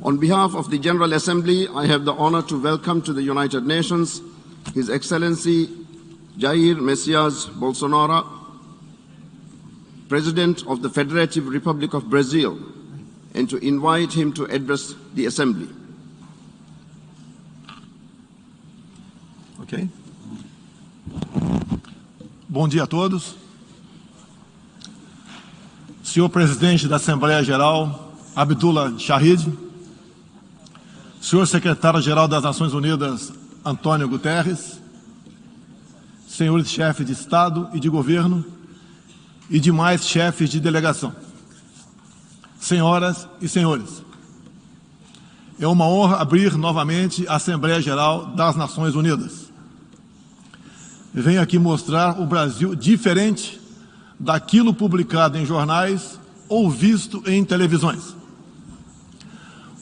On behalf of the General Assembly, I have the honor to welcome to the United Nations His Excellency Jair Messias Bolsonaro, President of the Federative Republic of Brazil, and to invite him to address the Assembly. Ok. Bom dia a todos. Senhor Presidente da Assembleia Geral, Abdullah Shahid, Senhor Secretário-Geral das Nações Unidas, Antônio Guterres, senhores chefes de Estado e de Governo e demais chefes de delegação, senhoras e senhores, é uma honra abrir novamente a Assembleia Geral das Nações Unidas. Venho aqui mostrar o Brasil diferente daquilo publicado em jornais ou visto em televisões.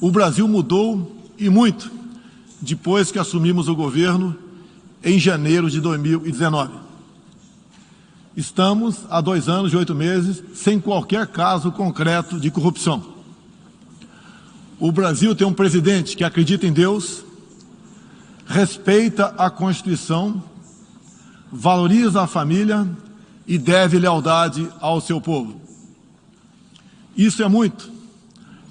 O Brasil mudou e muito depois que assumimos o governo em janeiro de 2019. Estamos há 2 anos e 8 meses sem qualquer caso concreto de corrupção. O Brasil tem um presidente que acredita em Deus, respeita a Constituição, valoriza a família e deve lealdade ao seu povo. Isso é muito.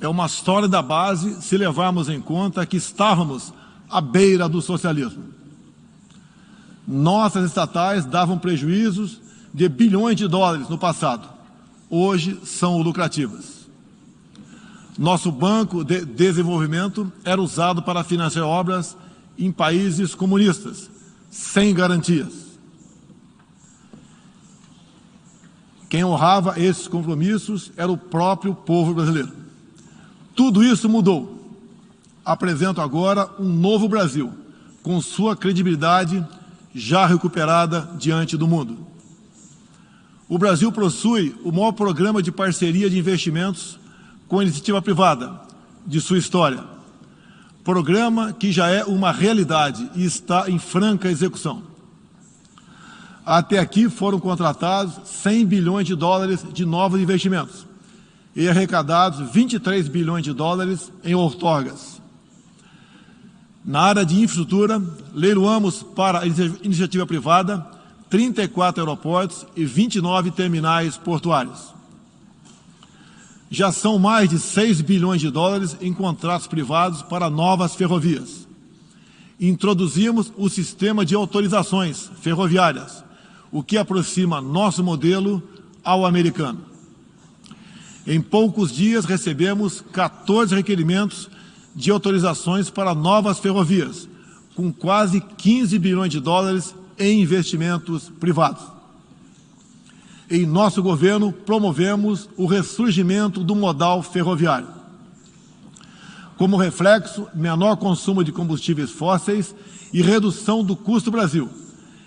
É uma história da base se levarmos em conta que estávamos à beira do socialismo. Nossas estatais davam prejuízos de bilhões de dólares no passado. Hoje são lucrativas. Nosso Banco de Desenvolvimento era usado para financiar obras em países comunistas, sem garantias. Quem honrava esses compromissos era o próprio povo brasileiro. Tudo isso mudou. Apresento agora um novo Brasil, com sua credibilidade já recuperada diante do mundo. O Brasil possui o maior programa de parceria de investimentos com a iniciativa privada de sua história. Programa que já é uma realidade e está em franca execução. Até aqui foram contratados 100 bilhões de dólares de novos investimentos e arrecadados 23 bilhões de dólares em outorgas. Na área de infraestrutura, leiloamos para a iniciativa privada 34 aeroportos e 29 terminais portuários. Já são mais de 6 bilhões de dólares em contratos privados para novas ferrovias. Introduzimos o sistema de autorizações ferroviárias, o que aproxima nosso modelo ao americano. Em poucos dias recebemos 14 requerimentos de autorizações para novas ferrovias, com quase 15 bilhões de dólares em investimentos privados. Em nosso governo, promovemos o ressurgimento do modal ferroviário. Como reflexo, menor consumo de combustíveis fósseis e redução do custo do Brasil,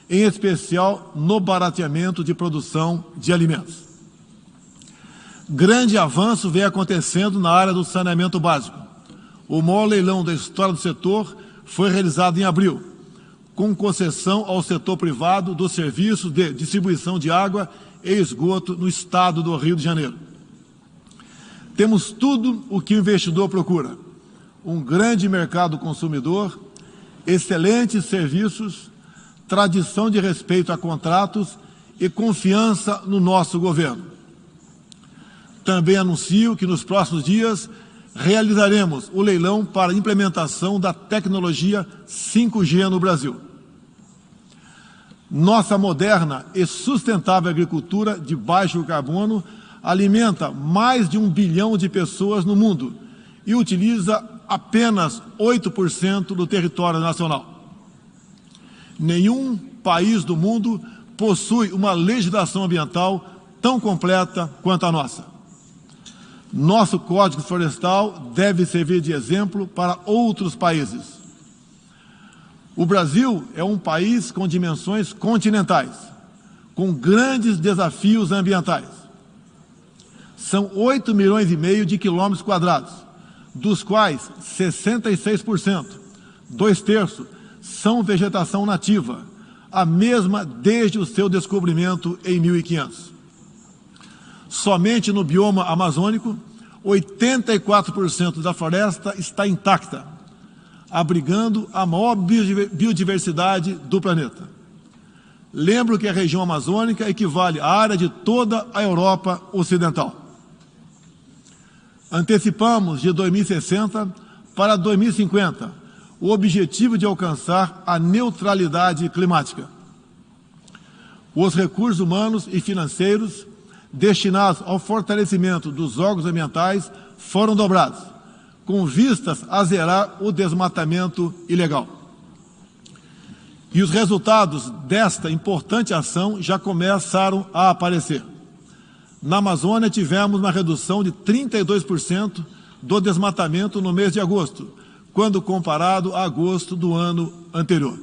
em especial no barateamento de produção de alimentos. Grande avanço vem acontecendo na área do saneamento básico. O maior leilão da história do setor foi realizado em abril, com concessão ao setor privado dos serviços de distribuição de água e esgoto no estado do Rio de Janeiro. Temos tudo o que o investidor procura: um grande mercado consumidor, excelentes serviços, tradição de respeito a contratos e confiança no nosso governo. Também anuncio que nos próximos dias realizaremos o leilão para a implementação da tecnologia 5G no Brasil. Nossa moderna e sustentável agricultura de baixo carbono alimenta mais de 1 bilhão de pessoas no mundo e utiliza apenas 8% do território nacional. Nenhum país do mundo possui uma legislação ambiental tão completa quanto a nossa. Nosso Código Florestal deve servir de exemplo para outros países. O Brasil é um país com dimensões continentais, com grandes desafios ambientais. São 8,5 milhões de quilômetros quadrados, dos quais 66%, 2/3, são vegetação nativa, a mesma desde o seu descobrimento em 1500. Somente no bioma amazônico, 84% da floresta está intacta, abrigando a maior biodiversidade do planeta. Lembro que a região amazônica equivale à área de toda a Europa Ocidental. Antecipamos de 2060 para 2050 o objetivo de alcançar a neutralidade climática. Os recursos humanos e financeiros destinados ao fortalecimento dos órgãos ambientais foram dobrados, com vistas a zerar o desmatamento ilegal. E os resultados desta importante ação já começaram a aparecer. Na Amazônia, tivemos uma redução de 32% do desmatamento no mês de agosto, quando comparado a agosto do ano anterior.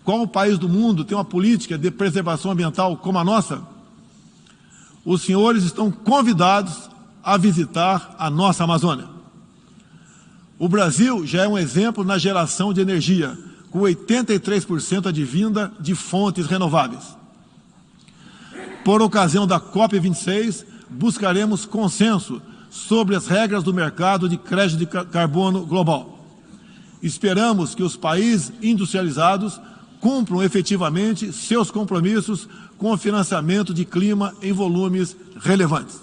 Qual país do mundo tem uma política de preservação ambiental como a nossa? Os senhores estão convidados a visitar a nossa Amazônia. O Brasil já é um exemplo na geração de energia, com 83% advinda de fontes renováveis. Por ocasião da COP26, buscaremos consenso sobre as regras do mercado de crédito de carbono global. Esperamos que os países industrializados cumpram efetivamente seus compromissos com o financiamento de clima em volumes relevantes.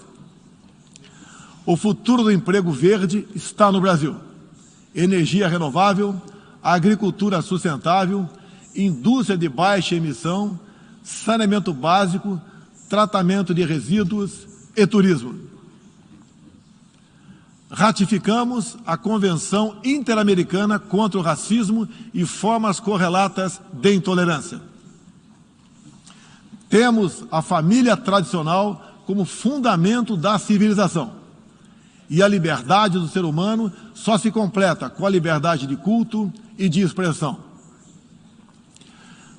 O futuro do emprego verde está no Brasil. Energia renovável, agricultura sustentável, indústria de baixa emissão, saneamento básico, tratamento de resíduos e turismo. Ratificamos a Convenção Interamericana contra o Racismo e formas correlatas de intolerância. Temos a família tradicional como fundamento da civilização. E a liberdade do ser humano só se completa com a liberdade de culto e de expressão.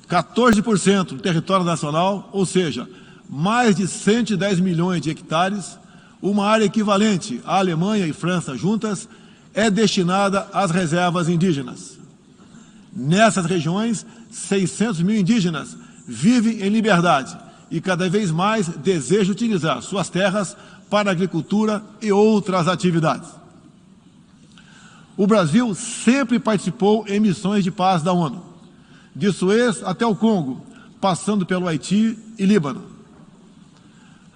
14% do território nacional, ou seja, mais de 110 milhões de hectares, uma área equivalente à Alemanha e França juntas, é destinada às reservas indígenas. Nessas regiões, 600 mil indígenas vivem em liberdade e cada vez mais desejam utilizar suas terras para a agricultura e outras atividades. O Brasil sempre participou em missões de paz da ONU, de Suez até o Congo, passando pelo Haiti e Líbano.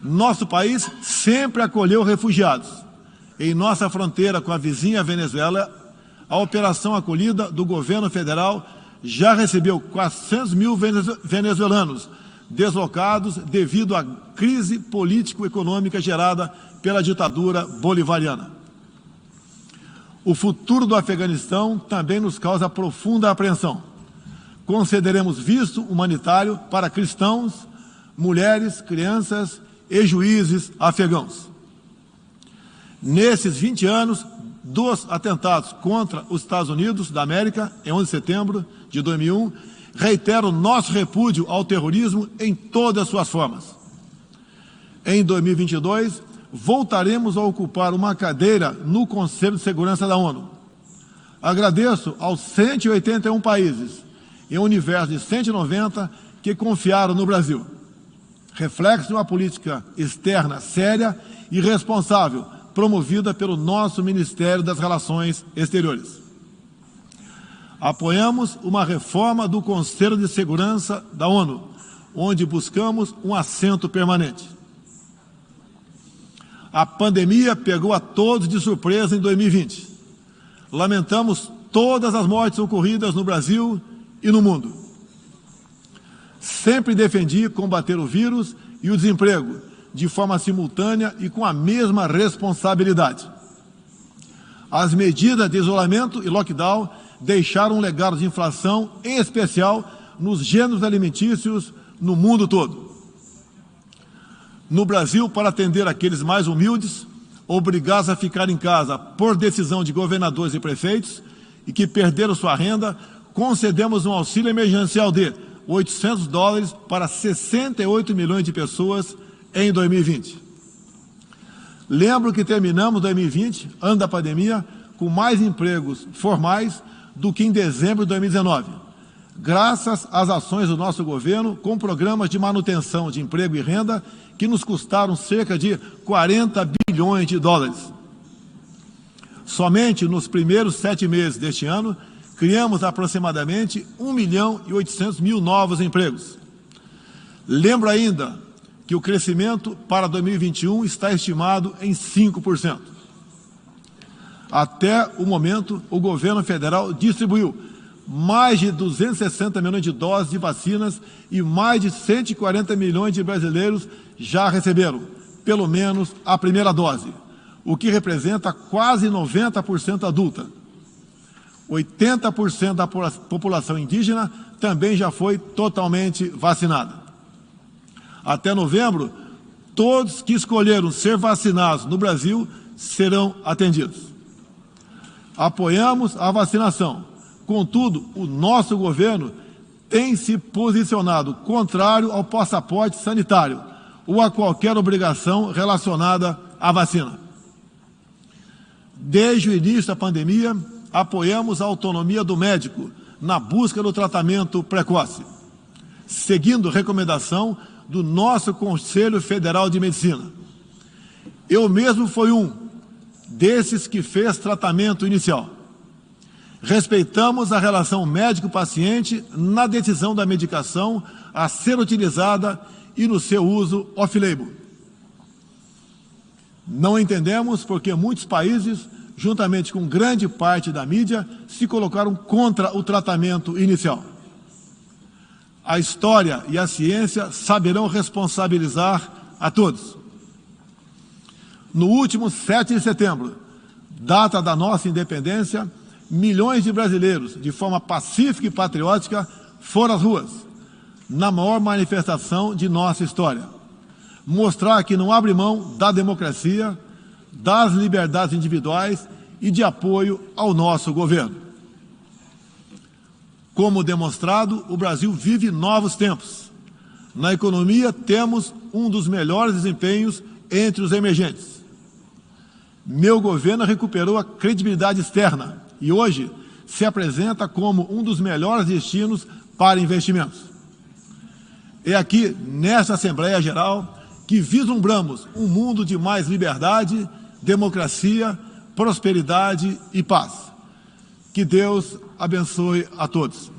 Nosso país sempre acolheu refugiados. Em nossa fronteira com a vizinha Venezuela, a operação acolhida do governo federal já recebeu 400 mil venezuelanos deslocados devido à crise político-econômica gerada pela ditadura bolivariana. O futuro do Afeganistão também nos causa profunda apreensão. Concederemos visto humanitário para cristãos, mulheres, crianças e juízes afegãos. Nesses 20 anos dos atentados contra os Estados Unidos da América, em 11 de setembro de 2001, reitero nosso repúdio ao terrorismo em todas as suas formas. Em 2022, voltaremos a ocupar uma cadeira no Conselho de Segurança da ONU. Agradeço aos 181 países, em um universo de 190, que confiaram no Brasil. Reflexo de uma política externa séria e responsável, promovida pelo nosso Ministério das Relações Exteriores. Apoiamos uma reforma do Conselho de Segurança da ONU, onde buscamos um assento permanente. A pandemia pegou a todos de surpresa em 2020. Lamentamos todas as mortes ocorridas no Brasil e no mundo. Sempre defendi combater o vírus e o desemprego de forma simultânea e com a mesma responsabilidade. As medidas de isolamento e lockdown deixaram um legado de inflação, em especial nos gêneros alimentícios no mundo todo. No Brasil, para atender aqueles mais humildes, obrigados a ficar em casa por decisão de governadores e prefeitos e que perderam sua renda, concedemos um auxílio emergencial de $800 para 68 milhões de pessoas em 2020. Lembro que terminamos 2020, ano da pandemia, com mais empregos formais do que em dezembro de 2019. graças às ações do nosso governo com programas de manutenção de emprego e renda que nos custaram cerca de 40 bilhões de dólares. Somente nos primeiros 7 meses deste ano, criamos aproximadamente 1.800.000 novos empregos. Lembro ainda que o crescimento para 2021 está estimado em 5%. Até o momento, o governo federal distribuiu mais de 260 milhões de doses de vacinas e mais de 140 milhões de brasileiros já receberam, pelo menos, a primeira dose, o que representa quase 90% adulta. 80% da população indígena também já foi totalmente vacinada. Até novembro, todos que escolheram ser vacinados no Brasil serão atendidos. Apoiamos a vacinação. Contudo, o nosso governo tem se posicionado contrário ao passaporte sanitário ou a qualquer obrigação relacionada à vacina. Desde o início da pandemia, apoiamos a autonomia do médico na busca do tratamento precoce, seguindo recomendação do nosso Conselho Federal de Medicina. Eu mesmo fui um desses que fez tratamento inicial. Respeitamos a relação médico-paciente na decisão da medicação a ser utilizada e no seu uso off-label. Não entendemos porque muitos países, juntamente com grande parte da mídia, se colocaram contra o tratamento inicial. A história e a ciência saberão responsabilizar a todos. No último 7 de setembro, data da nossa independência, milhões de brasileiros, de forma pacífica e patriótica, foram às ruas, na maior manifestação de nossa história. Mostrar que não abre mão da democracia, das liberdades individuais e de apoio ao nosso governo. Como demonstrado, o Brasil vive novos tempos. Na economia, temos um dos melhores desempenhos entre os emergentes. Meu governo recuperou a credibilidade externa e hoje se apresenta como um dos melhores destinos para investimentos. É aqui, nesta Assembleia Geral, que vislumbramos um mundo de mais liberdade, democracia, prosperidade e paz. Que Deus abençoe a todos.